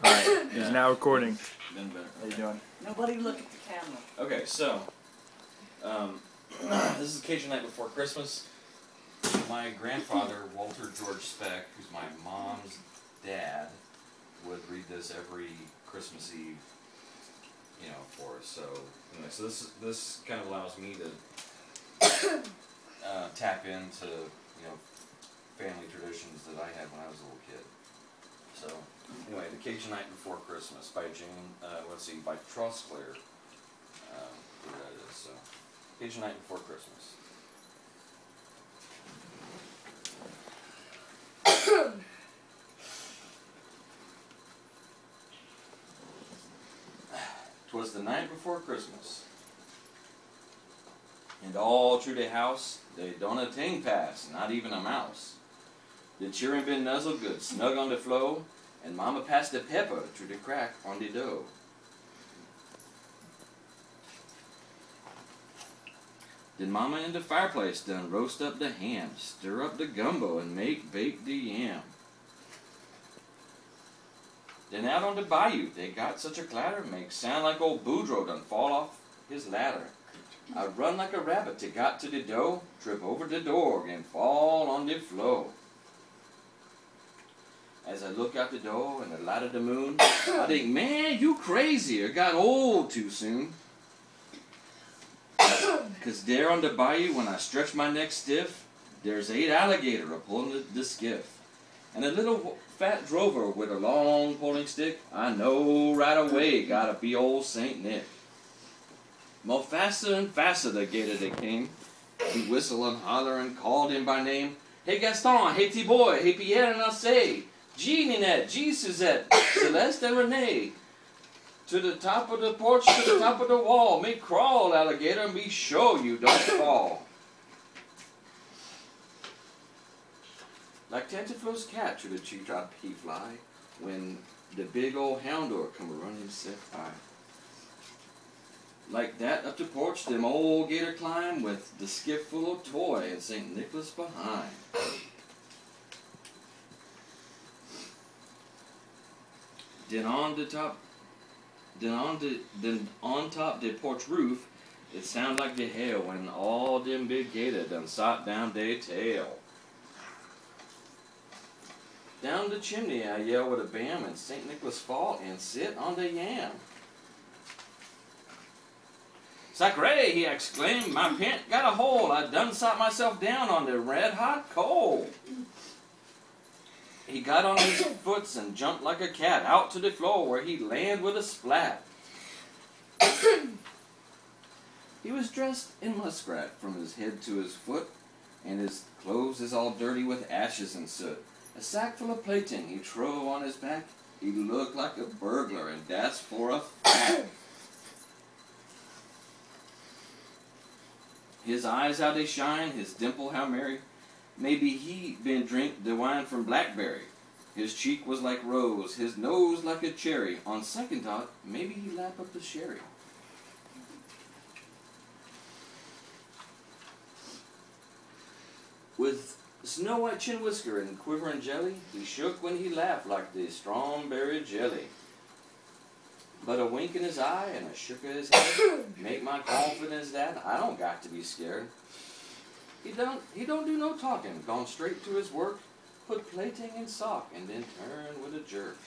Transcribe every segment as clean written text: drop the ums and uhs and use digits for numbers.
Alright, he's now recording. Been better. How you doing? Nobody look at the camera. Okay, so this is Cajun night before Christmas. My grandfather, Walter George Speck, who's my mom's dad, would read this every Christmas Eve, you know, for us. So anyway, so this kind of allows me to tap into, you know, family traditions that I had when I was a little kid. So anyway, the Cajun night before Christmas by by Trosclair. Who that is. So Cajun night before Christmas. 'Twas the night before Christmas, and all through the house they don't attain pass, not even a mouse. The cheering been nuzzled good, snug on the floor, and Mama passed the pepper through the crack on the dough. Then Mama in the fireplace done roast up the ham, stir up the gumbo, and bake the yam. Then out on the bayou they got such a clatter, make sound like old Boudreaux done fall off his ladder. I run like a rabbit to got to the dough, trip over the door and fall on the floor. As I look out the door in the light of the moon, I think, man, you crazy, or got old too soon. 'Cause there on the bayou, when I stretch my neck stiff, there's 8 alligator a-pulling the skiff. And a little fat drover with a long pulling stick, I know right away gotta be old Saint Nick. More faster and faster the gator they came. He whistled and hollered and called him by name. Hey Gaston, hey T-Boy, hey Pierre and Alcé, G Ninette, G Suzette, Celeste and Renee. To the top of the porch, to the top of the wall. Make crawl, alligator, and be sure you don't fall. Like Tantaflo's cat to the treetop he fly, when the big old houndor come running set by. Like that up the porch, them old gator climb, with the skiff full of toy and St. Nicholas behind. Then on top the porch roof, it sound like the hail when all them big gator done sot down their tail. Down the chimney I yell with a bam, and St. Nicholas fall and sit on the yam. Sacre, he exclaimed, my pant got a hole, I done sot myself down on the red hot coal. He got on his foots and jumped like a cat out to the floor, where he land with a splat. He was dressed in muskrat from his head to his foot, and his clothes is all dirty with ashes and soot. A sack full of plaything he trove on his back. He looked like a burglar, and that's for a fact. His eyes how they shine, his dimple how merry. Maybe he been drink the wine from blackberry. His cheek was like rose, his nose like a cherry. On second thought, maybe he lap up the sherry. With snow white chin whisker and quivering jelly, he shook when he laughed like the strawberry jelly. But a wink in his eye and a shook of his head make my confidence that I don't got to be scared. He don't do no talking, gone straight to his work, put plaything in sock, and then turn with a jerk.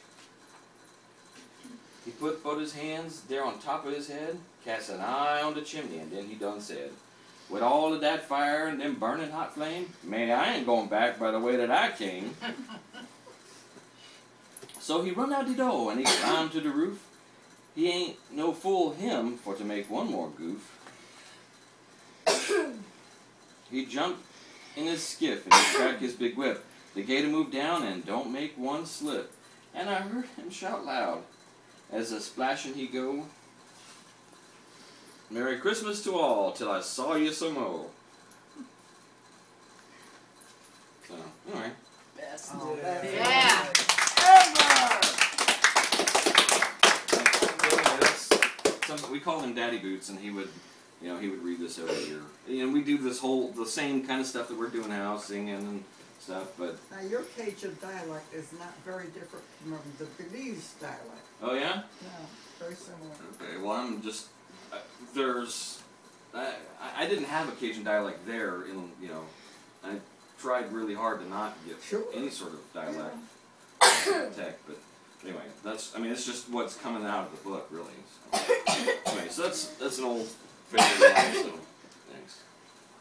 He put both his hands there on top of his head, cast an eye on the chimney, and then he done said, with all of that fire and them burning hot flame, man, I ain't going back by the way that I came. So he run out the door and he climbed to the roof. He ain't no fool him for to make one more goof. He jumped in his skiff and he cracked his big whip. The gator moved down and don't make one slip. And I heard him shout loud as a splashing he go. Merry Christmas to all, till I saw you some more. So, anyway. Best. Oh, Yeah. We call him Daddy Boots, and he would, you know, he would read this every year. And we do the same kind of stuff that we're doing now, singing and stuff, but Now your Cajun dialect is not very different from the Belize dialect. oh yeah. No, very similar. Okay, well I'm just there's I didn't have a Cajun dialect there in I tried really hard to not get any sort of dialect tech, but anyway it's just what's coming out of the book really. So, anyway, so that's an old favorite line. So thanks.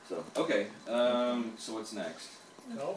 So okay, so what's next? Nope.